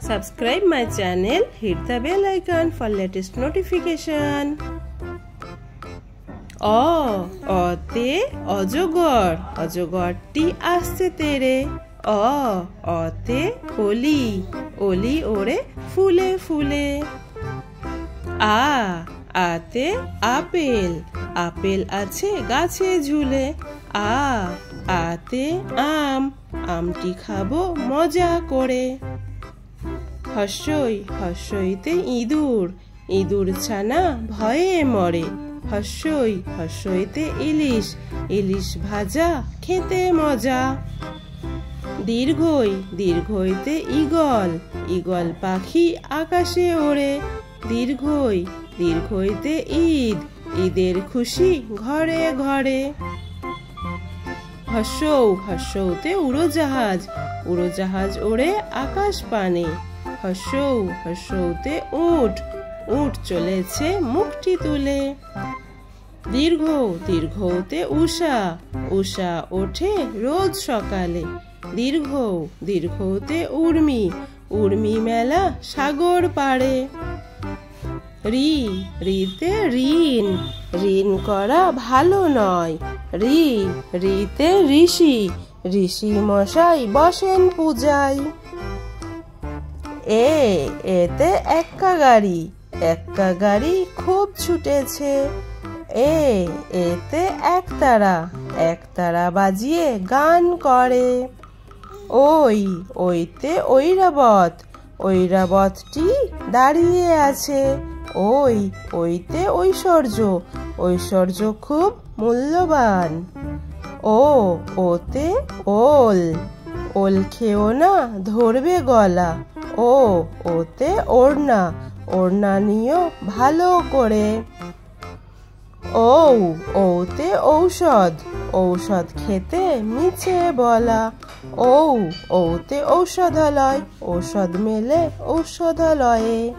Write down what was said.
Subscribe my channel, hit the bell icon for latest notification. অতে অজগর, অজগরটি আসছে তেরে। অতে অলি, অলি ওড়ে ফুলে ফুলে। আতে আপেল, আপেল আছে গাছে ঝুলে। আতে আম, আমটি খাবো মজা করে। হর্ষই, হর্ষইতে ইঁদুর, ইঁদুর ছানা ভয়ে মরে। হর্ষই, হর্ষইতে ইলিশ, ইলিশ ভাজা খেতে মজা। দীর্ঘই, দীর্ঘইতে ঈগল, ঈগল পাখি আকাশে ওড়ে। দীর্ঘই, দীর্ঘইতে ঈদ, ঈদের খুশি ঘরে ঘরে। হর্ষৌ, হর্ষৌতে উড়োজাহাজ, উড়োজাহাজ ওড়ে আকাশ পানে। হর্ষৌ, হর্ষৌতে উট, উট চলেছে মুখটি তুলে। দীর্ঘ, দীর্ঘতে উষা, উষা ওঠে রোজ সকালে। দীর্ঘ, দীর্ঘতে উর্মি, উর্মি মেলা সাগর পাড়ে। রিতে ঋণ, ঋণ করা ভালো নয়। রিতে ঋষি, ঋষি মশাই বসেন পূজায়। এতে এক্কা গাড়ি, এক্কা গাড়ি খুব ছুটেছে। এতে একতারা, একতারা বাজিয়ে গান করে। ওইতে ঐরাবত, ঐরাবতটি দাঁড়িয়ে আছে। ওইতে ঐশ্বর্য, ঐশ্বর্য খুব মূল্যবান। ওতে ওল, ওল খেও না ধরবে গলা। ওতে ওড়না, ওড়না নিও ভালো করে। ওতে ঔষধ, ঔষধ খেতে মিছে বলা। ওতে ঔষধালয়, ঔষধ মেলে ঔষধালয়ে।